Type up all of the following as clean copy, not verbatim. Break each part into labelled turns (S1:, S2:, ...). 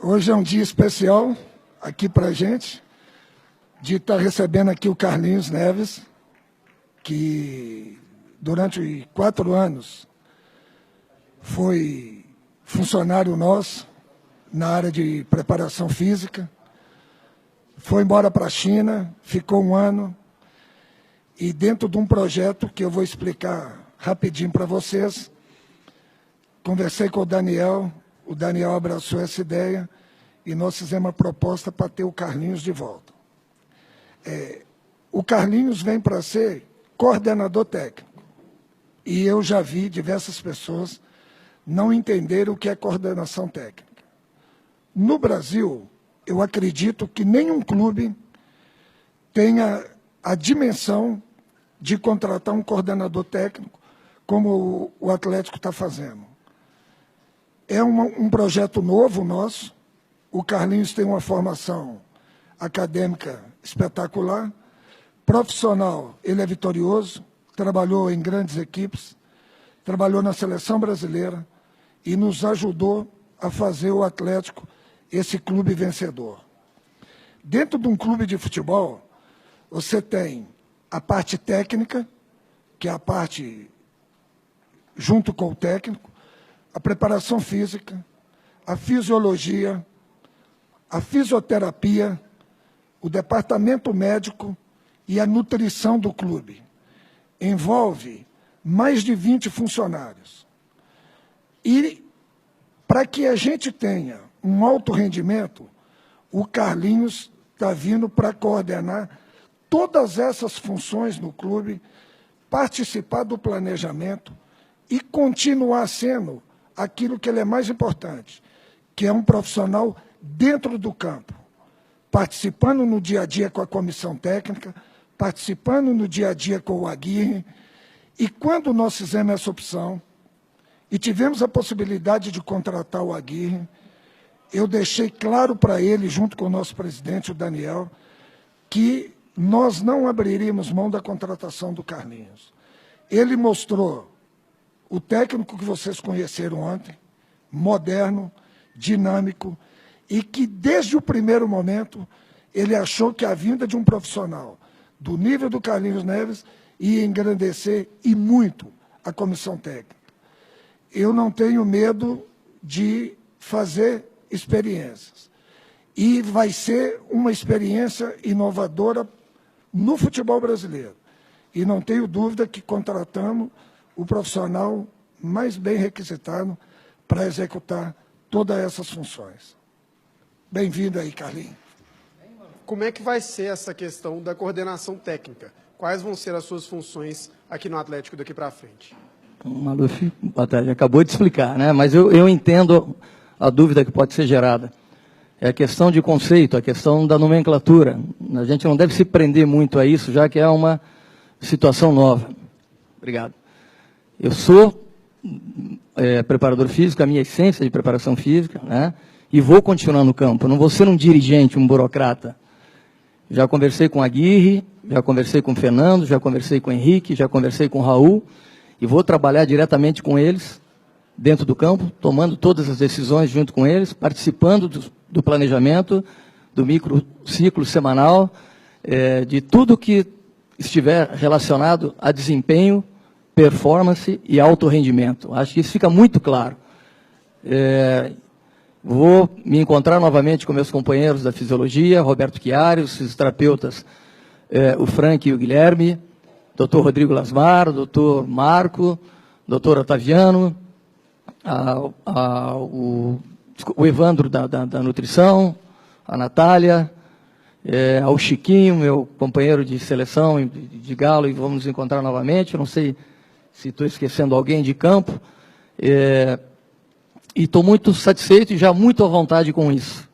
S1: Hoje é um dia especial aqui para a gente, de estar recebendo aqui o Carlinhos Neves, que durante 4 anos foi funcionário nosso na área de preparação física, foi embora para a China, ficou 1 ano, e dentro de um projeto que eu vou explicar rapidinho para vocês, conversei com o Daniel abraçou essa ideia e nós fizemos uma proposta para ter o Carlinhos de volta. O Carlinhos vem para ser coordenador técnico. E eu já vi diversas pessoas não entenderem o que é coordenação técnica. No Brasil, eu acredito que nenhum clube tenha a dimensão de contratar um coordenador técnico como o Atlético está fazendo. É um projeto novo nosso. O Carlinhos tem uma formação acadêmica espetacular. Profissional, ele é vitorioso, trabalhou em grandes equipes, trabalhou na seleção brasileira e nos ajudou a fazer o Atlético esse clube vencedor. Dentro de um clube de futebol, você tem a parte técnica, que é a parte junto com o técnico, a preparação física, a fisiologia, a fisioterapia, o departamento médico e a nutrição do clube. Envolve mais de 20 funcionários. E, para que a gente tenha um alto rendimento, o Carlinhos está vindo para coordenar todas essas funções no clube, participar do planejamento e continuar sendo aquilo que ele é mais importante, que é um profissional dentro do campo, participando no dia a dia com a comissão técnica, participando no dia a dia com o Aguirre. E quando nós fizemos essa opção e tivemos a possibilidade de contratar o Aguirre, eu deixei claro para ele, junto com o nosso presidente, o Daniel, que nós não abriríamos mão da contratação do Carlinhos. Ele mostrou o técnico que vocês conheceram ontem, moderno, dinâmico, e que, desde o primeiro momento, ele achou que a vinda de um profissional do nível do Carlinhos Neves ia engrandecer e muito a comissão técnica. Eu não tenho medo de fazer experiências. E vai ser uma experiência inovadora no futebol brasileiro. E não tenho dúvida que contratamos o profissional mais bem requisitado para executar todas essas funções. Bem-vindo aí, Carlinhos.
S2: Como é que vai ser essa questão da coordenação técnica? Quais vão ser as suas funções aqui no Atlético daqui para frente?
S3: Maluf, acabou de explicar, né? Mas eu entendo a dúvida que pode ser gerada. É a questão de conceito, a questão da nomenclatura. A gente não deve se prender muito a isso, já que é uma situação nova. Obrigado. Eu sou preparador físico, a minha essência de preparação física, né? E vou continuar no campo. Eu não vou ser um dirigente, um burocrata. Já conversei com a Aguirre, já conversei com o Fernando, já conversei com o Henrique, já conversei com o Raul, e vou trabalhar diretamente com eles, dentro do campo, tomando todas as decisões junto com eles, participando do planejamento, do microciclo semanal, de tudo que estiver relacionado a desempenho, performance e alto rendimento. Acho que isso fica muito claro. Vou me encontrar novamente com meus companheiros da fisiologia, Roberto Chiari, os fisioterapeutas, o Frank e o Guilherme, Dr. Rodrigo Lasmar, Dr. Marco, Dr. Otaviano, o Evandro da nutrição, a Natália, ao Chiquinho, meu companheiro de seleção de Galo, e vamos nos encontrar novamente. Eu não sei se estou esquecendo alguém de campo. E estou muito satisfeito e já muito à vontade com isso,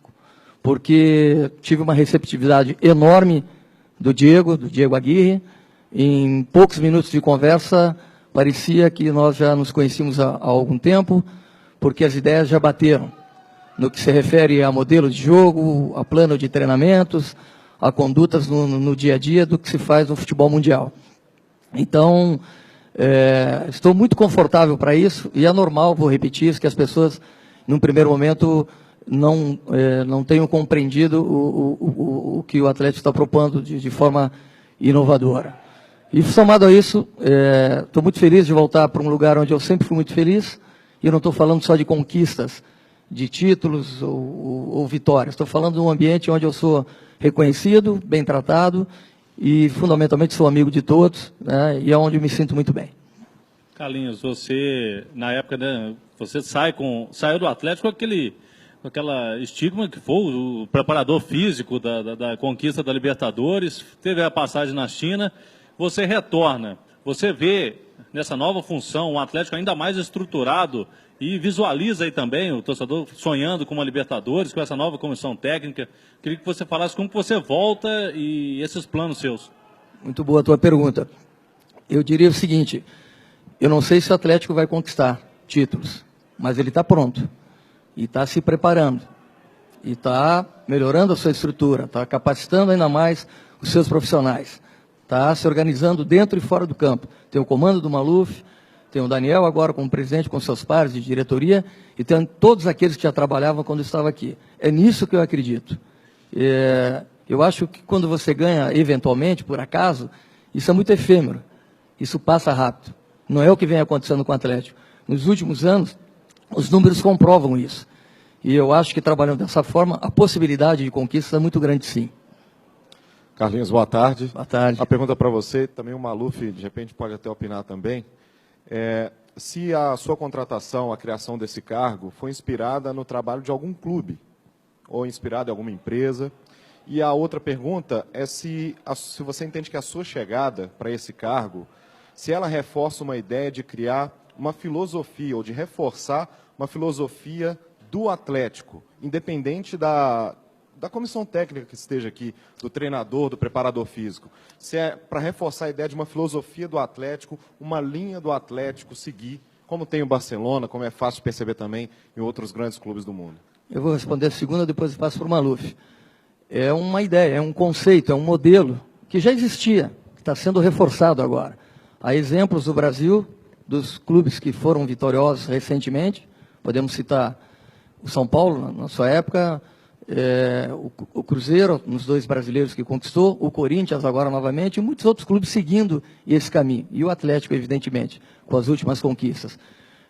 S3: porque tive uma receptividade enorme do Diego Aguirre. Em poucos minutos de conversa, parecia que nós já nos conhecíamos há algum tempo, porque as ideias já bateram, no que se refere a modelo de jogo, a plano de treinamentos, a condutas no dia a dia do que se faz no futebol mundial. Então, estou muito confortável para isso, e é normal, vou repetir isso, que as pessoas, num primeiro momento, não tenham compreendido o que o Atlético está propondo de forma inovadora. E, somado a isso, estou muito feliz de voltar para um lugar onde eu sempre fui muito feliz, e eu não estou falando só de conquistas, de títulos ou vitórias. Estou falando de um ambiente onde eu sou reconhecido, bem tratado, e, fundamentalmente, sou amigo de todos, né, e é onde eu me sinto muito bem.
S4: Carlinhos, você, na época, né, você saiu do Atlético com aquela estigma que foi o preparador físico da conquista da Libertadores, teve a passagem na China, você retorna, você vê nessa nova função um Atlético ainda mais estruturado e visualiza aí também o torcedor sonhando com uma Libertadores, com essa nova comissão técnica. Queria que você falasse como que você volta e esses planos seus.
S3: Muito boa a tua pergunta. Eu diria o seguinte: eu não sei se o Atlético vai conquistar títulos, mas ele está pronto, e está se preparando, e está melhorando a sua estrutura, está capacitando ainda mais os seus profissionais, está se organizando dentro e fora do campo. Tem o comando do Maluf, tem o Daniel agora como presidente, com seus pares de diretoria, e tem todos aqueles que já trabalhavam quando estava aqui. É nisso que eu acredito. Eu acho que quando você ganha, eventualmente, por acaso, isso é muito efêmero, isso passa rápido. Não é o que vem acontecendo com o Atlético. Nos últimos anos, os números comprovam isso. E eu acho que, trabalhando dessa forma, a possibilidade de conquista é muito grande, sim.
S5: Carlinhos, boa tarde.
S3: Boa tarde.
S5: A pergunta para você, também o Maluf, de repente, pode até opinar também. Se a sua contratação, a criação desse cargo, foi inspirada no trabalho de algum clube, ou inspirada em alguma empresa. E a outra pergunta é se você entende que a sua chegada para esse cargo, se ela reforça uma ideia de criar uma filosofia, ou de reforçar uma filosofia do Atlético, independente da comissão técnica que esteja aqui, do treinador, do preparador físico. Se é para reforçar a ideia de uma filosofia do Atlético, uma linha do Atlético seguir, como tem o Barcelona, como é fácil de perceber também em outros grandes clubes do mundo.
S3: Eu vou responder a segunda, depois eu passo para o Maluf. É uma ideia, é um conceito, é um modelo que já existia, que está sendo reforçado agora. Há exemplos do Brasil, dos clubes que foram vitoriosos recentemente. Podemos citar o São Paulo, na sua época, o Cruzeiro, nos 2 brasileiros que conquistou, o Corinthians agora novamente, e muitos outros clubes seguindo esse caminho. E o Atlético, evidentemente, com as últimas conquistas.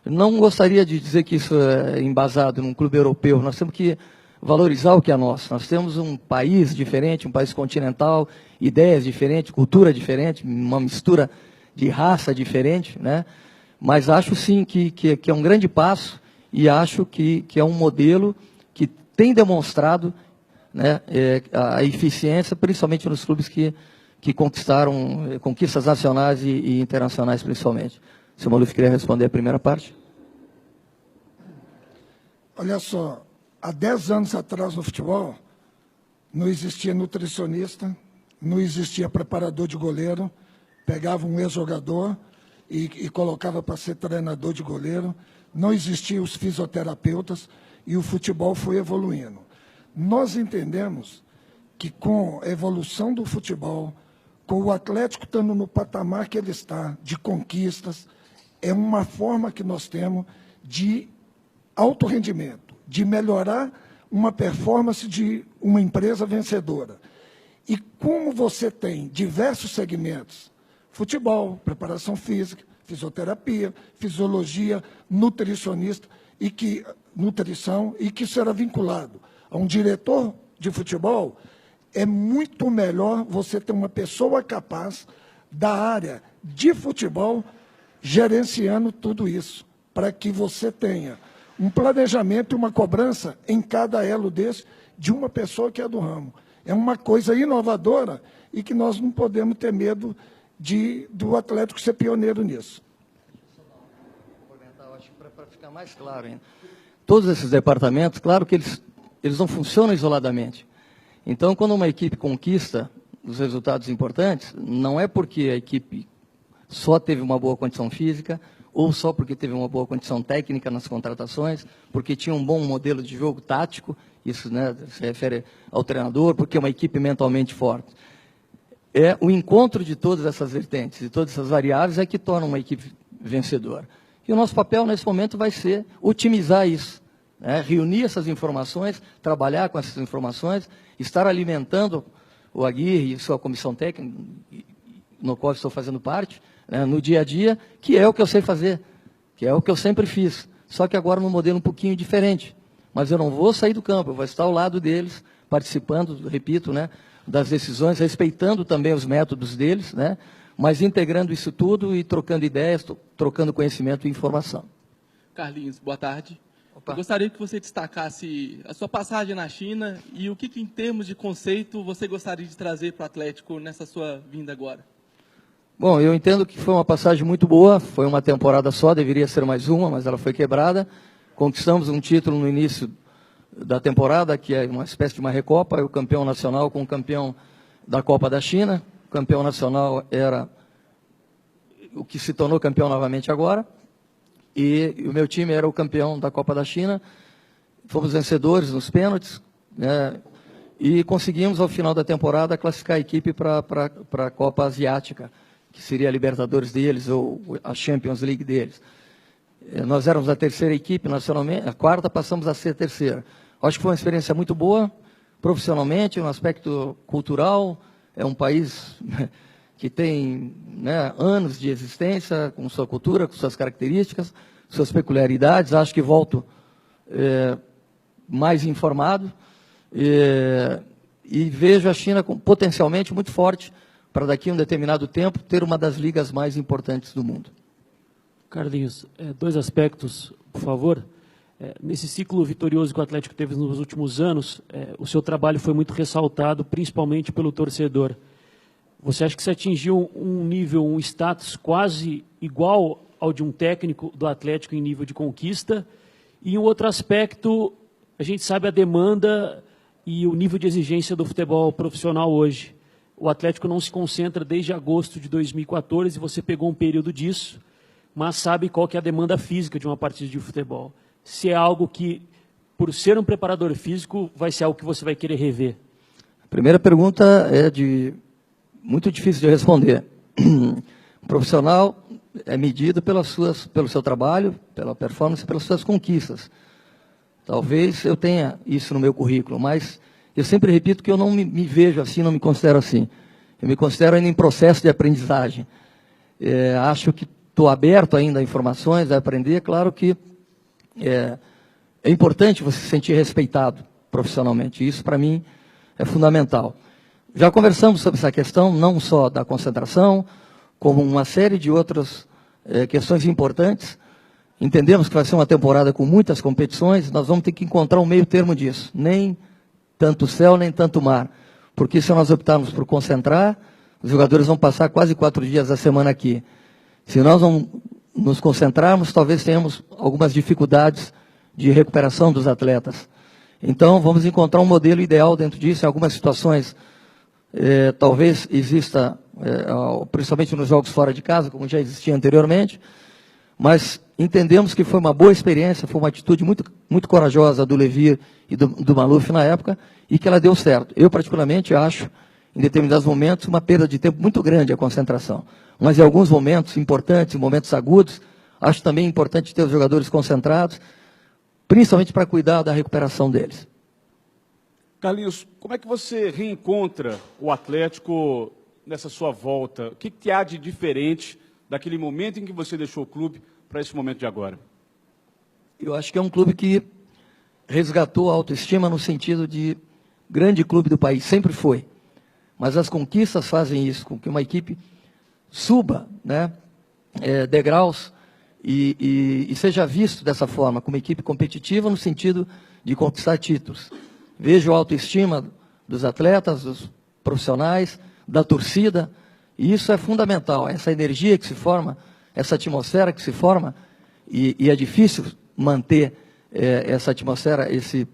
S3: Não gostaria de dizer que isso é embasado num clube europeu. Nós temos que valorizar o que é nosso. Nós temos um país diferente, um país continental, ideias diferentes, cultura diferente, uma mistura de raça diferente, né? Mas acho sim que é um grande passo, e acho que é um modelo que tem demonstrado, né, a eficiência, principalmente nos clubes que conquistaram conquistas nacionais e internacionais, principalmente. Se o Maluf queria responder a primeira parte.
S1: Olha só, há 10 anos atrás no futebol, não existia nutricionista, não existia preparador de goleiro, pegava um ex-jogador e colocava para ser treinador de goleiro, não existiam os fisioterapeutas, e o futebol foi evoluindo. Nós entendemos que, com a evolução do futebol, com o Atlético estando no patamar que ele está, de conquistas, é uma forma que nós temos de alto rendimento, de melhorar uma performance de uma empresa vencedora. E como você tem diversos segmentos, futebol, preparação física, fisioterapia, fisiologia, nutricionista, nutrição, e que será vinculado a um diretor de futebol, é muito melhor você ter uma pessoa capaz da área de futebol gerenciando tudo isso, para que você tenha um planejamento e uma cobrança em cada elo desse de uma pessoa que é do ramo. É uma coisa inovadora e que nós não podemos ter medo do Atlético ser pioneiro nisso.
S3: Acho que para ficar mais claro ainda, todos esses departamentos, claro que eles não funcionam isoladamente. Então, quando uma equipe conquista os resultados importantes, não é porque a equipe só teve uma boa condição física, ou só porque teve uma boa condição técnica nas contratações, porque tinha um bom modelo de jogo tático, isso, né, se refere ao treinador, porque é uma equipe mentalmente forte. É o encontro de todas essas vertentes, de todas essas variáveis, é que torna uma equipe vencedora. E o nosso papel, nesse momento, vai ser otimizar isso, né? Reunir essas informações, trabalhar com essas informações, estar alimentando o Aguirre e sua comissão técnica, no qual estou fazendo parte, né, no dia a dia, que é o que eu sei fazer, que é o que eu sempre fiz, só que agora num modelo um pouquinho diferente. Mas eu não vou sair do campo, eu vou estar ao lado deles, participando, repito, né, das decisões, respeitando também os métodos deles, né, mas integrando isso tudo e trocando ideias, trocando conhecimento e informação.
S6: Carlinhos, boa tarde.
S3: Opa.
S6: Eu gostaria que você destacasse a sua passagem na China e o que em termos de conceito, você gostaria de trazer para o Atlético nessa sua vinda agora.
S3: Bom, eu entendo que foi uma passagem muito boa, foi uma temporada só, deveria ser mais uma, mas ela foi quebrada. Conquistamos um título no início da temporada, que é uma espécie de uma recopa, o campeão nacional com o campeão da Copa da China. O campeão nacional era o que se tornou campeão novamente agora, e o meu time era o campeão da Copa da China. Fomos vencedores nos pênaltis, né, e conseguimos, ao final da temporada, classificar a equipe para a Copa Asiática, que seria a Libertadores deles ou a Champions League deles. Nós éramos a terceira equipe nacionalmente, a quarta passamos a ser a terceira. Acho que foi uma experiência muito boa, profissionalmente, no aspecto cultural. É um país que tem, né, anos de existência, com sua cultura, com suas características, suas peculiaridades. Acho que volto mais informado e vejo a China potencialmente muito forte para daqui a um determinado tempo ter uma das ligas mais importantes do mundo.
S7: Carlinhos, dois aspectos, por favor. Nesse ciclo vitorioso que o Atlético teve nos últimos anos, o seu trabalho foi muito ressaltado, principalmente pelo torcedor. Você acha que você atingiu um nível, um status quase igual ao de um técnico do Atlético em nível de conquista? E um outro aspecto, a gente sabe a demanda e o nível de exigência do futebol profissional hoje. O Atlético não se concentra desde agosto de 2014, você pegou um período disso, mas sabe qual que é a demanda física de uma partida de futebol. Se é algo que, por ser um preparador físico, vai ser algo que você vai querer rever.
S3: A primeira pergunta é muito difícil de responder. O profissional é medido pelo seu trabalho, pela performance, pelas suas conquistas. Talvez eu tenha isso no meu currículo, mas eu sempre repito que eu não me vejo assim, não me considero assim. Eu me considero ainda em processo de aprendizagem. Acho que estou aberto ainda a informações, a aprender. Claro que é importante você se sentir respeitado profissionalmente. Isso, para mim, é fundamental. Já conversamos sobre essa questão, não só da concentração, como uma série de outras questões importantes. Entendemos que vai ser uma temporada com muitas competições, nós vamos ter que encontrar um meio termo disso. Nem tanto céu, nem tanto mar. Porque se nós optarmos por concentrar, os jogadores vão passar quase 4 dias da semana aqui. Se nós não nos concentrarmos, talvez tenhamos algumas dificuldades de recuperação dos atletas. Então, vamos encontrar um modelo ideal dentro disso. Em algumas situações, talvez exista, principalmente nos jogos fora de casa, como já existia anteriormente, mas entendemos que foi uma boa experiência, foi uma atitude muito, muito corajosa do Levir e do Maluf na época, e que ela deu certo. Eu, particularmente, acho, em determinados momentos, uma perda de tempo muito grande a concentração. Mas em alguns momentos importantes, momentos agudos, acho também importante ter os jogadores concentrados, principalmente para cuidar da recuperação deles.
S8: Carlinhos, como é que você reencontra o Atlético nessa sua volta? O que há de diferente daquele momento em que você deixou o clube para esse momento de agora?
S3: Eu acho que é um clube que resgatou a autoestima no sentido de grande clube do país, sempre foi. Mas as conquistas fazem isso, com que uma equipe suba, né, degraus e seja visto dessa forma, como equipe competitiva no sentido de conquistar títulos. Vejo a autoestima dos atletas, dos profissionais, da torcida, e isso é fundamental, essa energia que se forma, essa atmosfera que se forma, e é difícil manter essa atmosfera, esse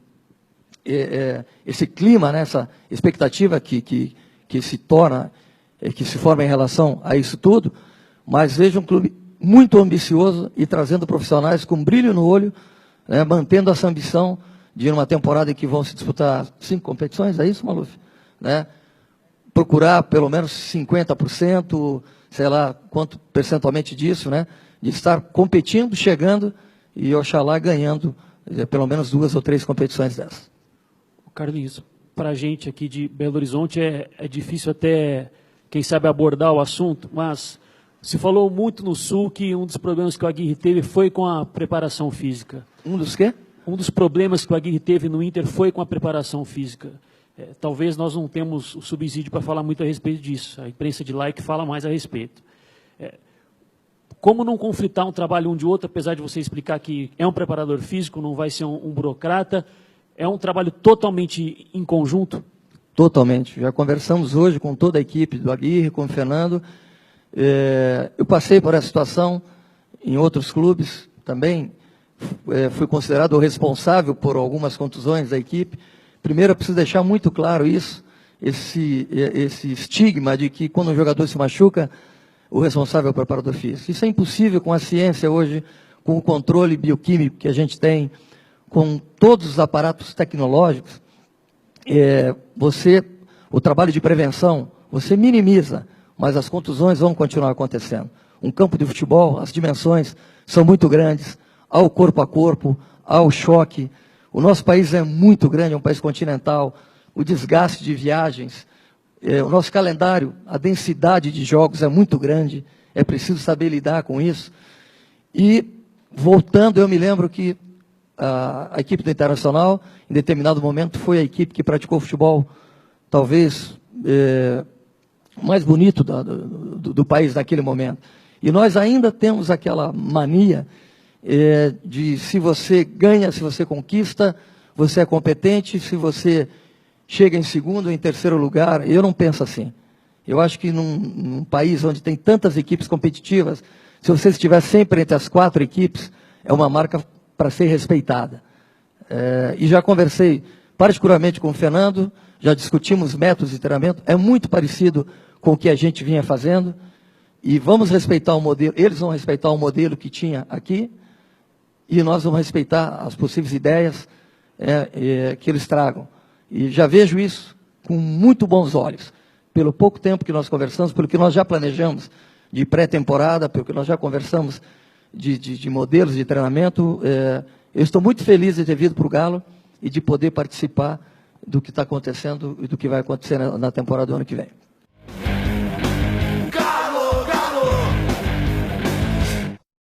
S3: clima, né, essa expectativa que se torna, que se forma em relação a isso tudo, mas vejo um clube muito ambicioso e trazendo profissionais com brilho no olho, né, mantendo essa ambição de ir numa temporada em que vão se disputar 5 competições, é isso, Maluf? Né? Procurar pelo menos 50%, sei lá quanto percentualmente disso, né, de estar competindo, chegando e, oxalá, ganhando pelo menos 2 ou 3 competições dessas.
S7: Carlinhos, para a gente aqui de Belo Horizonte é difícil até, quem sabe, abordar o assunto, mas se falou muito no Sul que um dos problemas que o Aguirre teve foi com a preparação física.
S3: Um dos quê?
S7: Um dos problemas que o Aguirre teve no Inter foi com a preparação física. Talvez nós não temos o subsídio para falar muito a respeito disso. A imprensa de lá é que fala mais a respeito. Como não conflitar um trabalho um de outro, apesar de você explicar que é um preparador físico, não vai ser um burocrata, é um trabalho totalmente em conjunto?
S3: Totalmente. Já conversamos hoje com toda a equipe do Aguirre, com o Fernando. Eu passei por essa situação em outros clubes também. Fui considerado o responsável por algumas contusões da equipe. Primeiro, eu preciso deixar muito claro isso, esse estigma de que quando um jogador se machuca, o responsável é o preparador físico. Isso é impossível com a ciência hoje, com o controle bioquímico que a gente tem, com todos os aparatos tecnológicos. O trabalho de prevenção, você minimiza, mas as contusões vão continuar acontecendo. Um campo de futebol, as dimensões são muito grandes, há o corpo a corpo, há o choque. O nosso país é muito grande, é um país continental, o desgaste de viagens, o nosso calendário, a densidade de jogos é muito grande, é preciso saber lidar com isso. E, voltando, eu me lembro que a equipe do Internacional, em determinado momento, foi a equipe que praticou futebol, talvez, mais bonito do país naquele momento. E nós ainda temos aquela mania de se você ganha, se você conquista, você é competente, se você chega em segundo ou em terceiro lugar. Eu não penso assim. Eu acho que num país onde tem tantas equipes competitivas, se você estiver sempre entre as 4 equipes, é uma marca para ser respeitada. E já conversei particularmente com o Fernando, já discutimos métodos de treinamento, é muito parecido com o que a gente vinha fazendo, e vamos respeitar o modelo, eles vão respeitar o modelo que tinha aqui, e nós vamos respeitar as possíveis ideias que eles tragam. E já vejo isso com muito bons olhos, pelo pouco tempo que nós conversamos, pelo que nós já planejamos de pré-temporada, pelo que nós já conversamos de modelos de treinamento. Eu estou muito feliz de ter vindo para o Galo e de poder participar do que está acontecendo e do que vai acontecer na temporada do ano que vem.